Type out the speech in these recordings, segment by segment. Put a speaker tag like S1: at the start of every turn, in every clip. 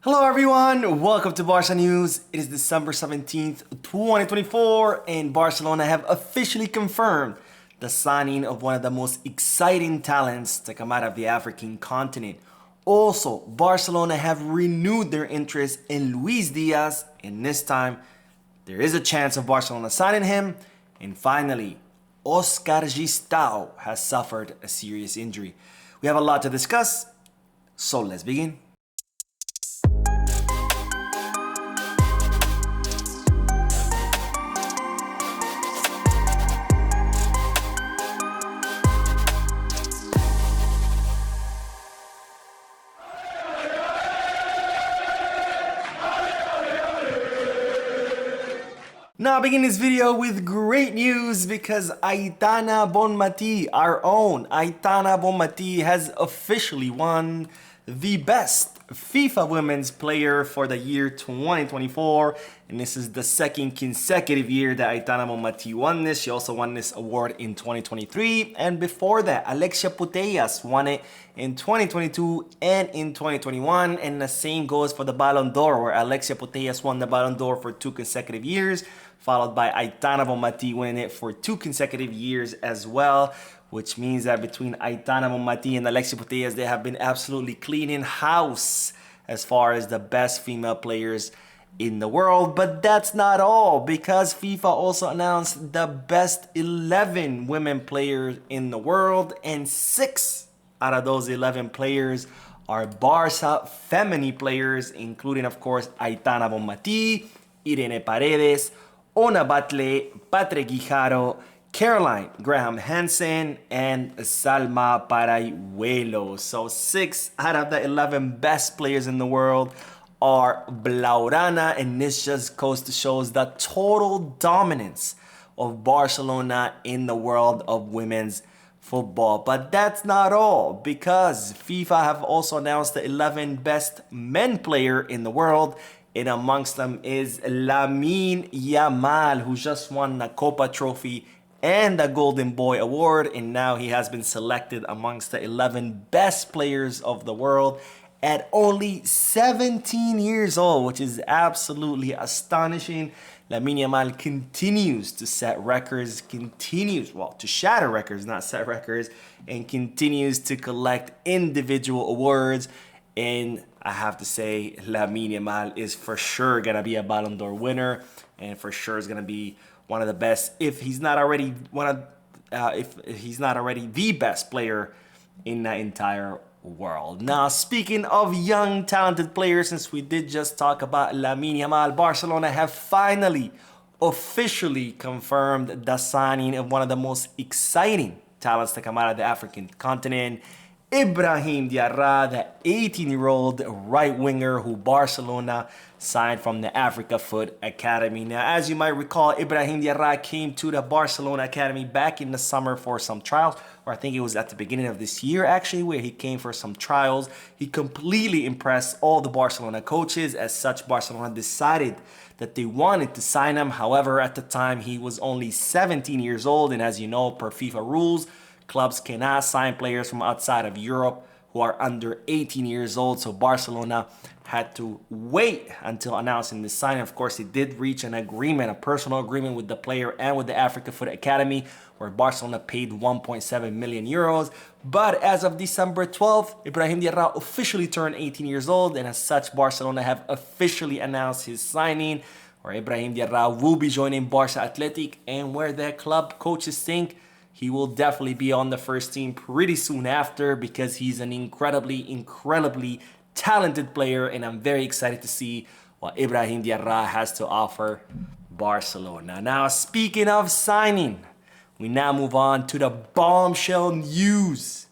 S1: Hello everyone, welcome to Barca News. It is December 17th, 2024, and Barcelona have officially confirmed the signing of one of the most exciting talents to come out of the African continent. Also, Barcelona have renewed their interest in Luis Diaz, and this time there is a chance of Barcelona signing him. And finally, Oscar Gistau has suffered a serious injury. We have a lot to discuss, so let's begin. Now I begin this video with great news because Aitana Bonmati, our own Aitana Bonmati, has officially won the best FIFA Women's Player for the year 2024, and this is the second consecutive year that Aitana Bonmati won this. She also won this award in 2023, and before that, Alexia Putellas won it in 2022 and in 2021, and the same goes for the Ballon d'Or, where Alexia Putellas won the Ballon d'Or for 2 consecutive years, followed by Aitana Bonmati winning it for 2 consecutive years as well, which means that between Aitana Bonmati and Alexia Putellas, they have been absolutely cleaning house as far as the best female players in the world. But that's not all, because FIFA also announced the best 11 women players in the world, and 6 out of those 11 players are Barca feminine players, including, of course, Aitana Bonmati, Irene Paredes, Ona Batle, Patrick Guijarro, Caroline Graham Hansen, and Salma Parayuelo. So 6 out of the 11 best players in the world are Blaugrana, and this just goes to show the total dominance of Barcelona in the world of women's football. But that's not all, because FIFA have also announced the 11 best men player in the world, and amongst them is Lamine Yamal, who just won the Copa Trophy and the Golden Boy Award, and now he has been selected amongst the 11 best players of the world at only 17 years old, which is absolutely astonishing. Lamine Yamal continues to set records, to shatter records, not set records, and continues to collect individual awards. And I have to say, Lamine Yamal is for sure gonna be a Ballon d'Or winner, and for sure is gonna be one of the best, if he's not already the best player in the entire world. Now, speaking of young, talented players, since we did just talk about Lamine Yamal, Barcelona have finally officially confirmed the signing of one of the most exciting talents to come out of the African continent, Ibrahim Diarra, the 18-year-old right winger who Barcelona signed from the Africa Foot Academy. Now, as you might recall, Ibrahim Diarra came to the Barcelona Academy back in the summer for some trials, or I think it was at the beginning of this year actually, where he came for some trials. He completely impressed all the Barcelona coaches. As such, Barcelona decided that they wanted to sign him. However, at the time, he was only 17 years old, and as you know, per FIFA rules, clubs cannot sign players from outside of Europe who are under 18 years old. So Barcelona had to wait until announcing the signing. Of course, they did reach an agreement, a personal agreement with the player and with the Africa Foot Academy, where Barcelona paid 1.7 million euros. But as of December 12th, Ibrahim Diarra officially turned 18 years old, and as such, Barcelona have officially announced his signing, where Ibrahim Diarra will be joining Barca Athletic, and where their club coaches think he will definitely be on the first team pretty soon after, because he's an incredibly talented player, and I'm very excited to see what Ibrahim Diarra has to offer Barcelona. Now, speaking of signing, we now move on to the bombshell news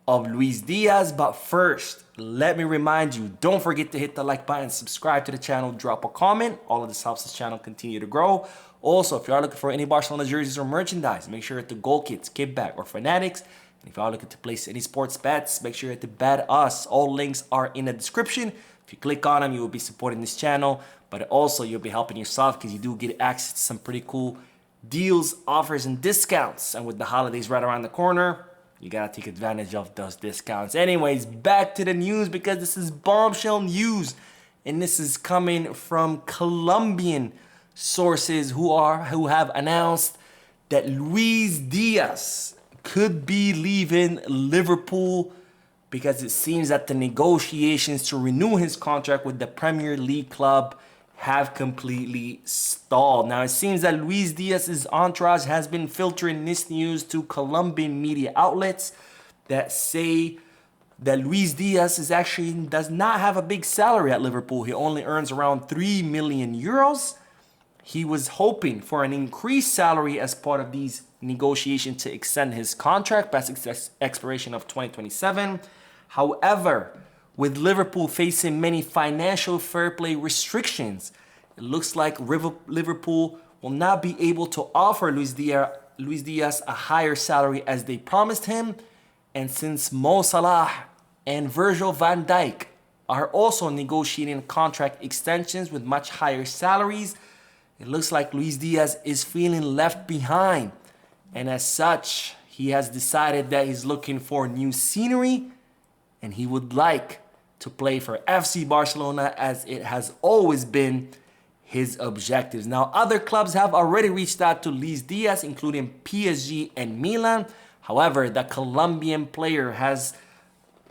S1: of Luis Diaz. But first, let me remind you, don't forget to hit the like button, subscribe to the channel, drop a comment. All of this helps this channel continue to grow. Also, if you are looking for any Barcelona jerseys or merchandise, make sure to Goal Kits, Kickback, or Fanatics. And if you are looking to place any sports bets, make sure to bet us. All links are in the description. If you click on them, you will be supporting this channel, but also you'll be helping yourself, because you do get access to some pretty cool deals, offers, and discounts. And with the holidays right around the corner, you gotta take advantage of those discounts. Anyways, back to the news, because this is bombshell news and this is coming from Colombian sources who have announced that Luis Diaz could be leaving Liverpool because it seems that the negotiations to renew his contract with the Premier League club have completely stalled. Now, it seems that Luis Diaz's entourage has been filtering this news to Colombian media outlets that say that Luis Diaz does not have a big salary at Liverpool. He only earns around 3 million euros. He was hoping for an increased salary as part of these negotiations to extend his contract past expiration of 2027. However, with Liverpool facing many financial fair play restrictions, it looks like Liverpool will not be able to offer Luis Diaz a higher salary as they promised him. And since Mo Salah and Virgil van Dijk are also negotiating contract extensions with much higher salaries, it looks like Luis Diaz is feeling left behind. And as such, he has decided that he's looking for new scenery and he would like to play for FC Barcelona as it has always been his objectives. Now, other clubs have already reached out to Luis Diaz, including PSG and Milan. However, the Colombian player has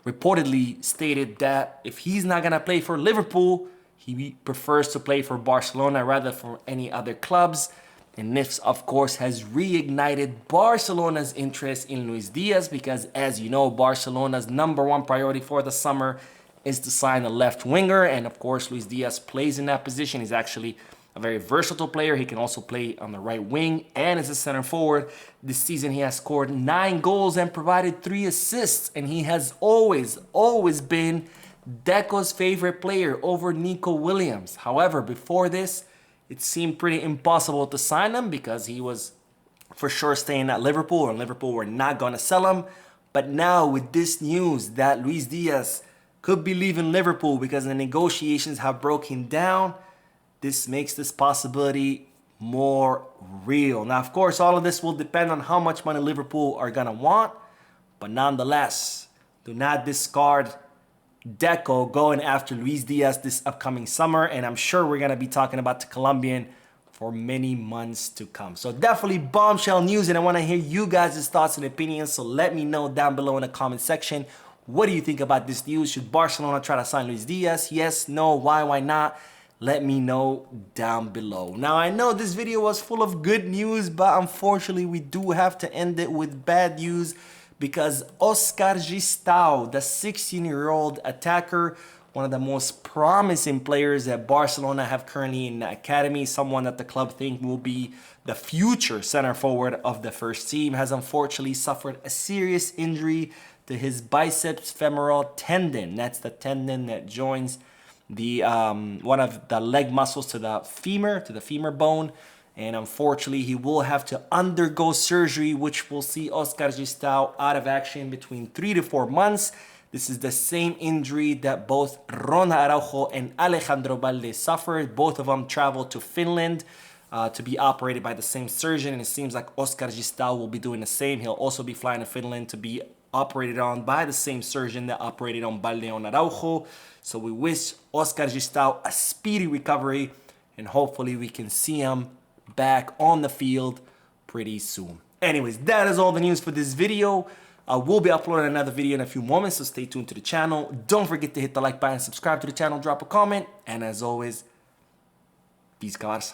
S1: reportedly stated that if he's not going to play for Liverpool, he prefers to play for Barcelona rather than for any other clubs. And this, of course, has reignited Barcelona's interest in Luis Diaz because, as you know, Barcelona's #1 priority for the summer is to sign a left winger. And, of course, Luis Diaz plays in that position. He's actually a very versatile player. He can also play on the right wing and as a center forward. This season, he has scored 9 goals and provided 3 assists. And he has always been Deco's favorite player over Nico Williams. However, before this, it seemed pretty impossible to sign him because he was for sure staying at Liverpool and Liverpool were not going to sell him. But now with this news that Luis Diaz could be leaving Liverpool because the negotiations have broken down, this makes this possibility more real. Now, of course, all of this will depend on how much money Liverpool are going to want. But nonetheless, do not discard Deco going after Luis Diaz this upcoming summer. And I'm sure we're going to be talking about the Colombian for many months to come. So definitely bombshell news. And I want to hear you guys' thoughts and opinions. So let me know down below in the comment section. What do you think about this news? Should Barcelona try to sign Luis Diaz? Yes, no, why not? Let me know down below. Now, I know this video was full of good news, but unfortunately, we do have to end it with bad news because Oscar Gistau, the 16-year-old attacker, one of the most promising players that Barcelona have currently in the academy, someone that the club think will be the future center forward of the first team, has unfortunately suffered a serious injury to his biceps femoral tendon. That's the tendon that joins the one of the leg muscles to the femur bone. And unfortunately, he will have to undergo surgery, which will see Oscar Gistau out of action between 3 to 4 months. This is the same injury that both Ronald Araujo and Alejandro Balde suffered. Both of them traveled to Finland to be operated by the same surgeon. And it seems like Oscar Gistau will be doing the same. He'll also be flying to Finland to be operated on by the same surgeon that operated on Balde and Araujo. So we wish Oscar Gistau a speedy recovery. And hopefully we can see him back on the field pretty soon. Anyways, that is all the news for this video. I will be uploading another video in a few moments, so stay tuned to the channel. Don't forget to hit the like button, subscribe to the channel, drop a comment, and as always, peace, Barça.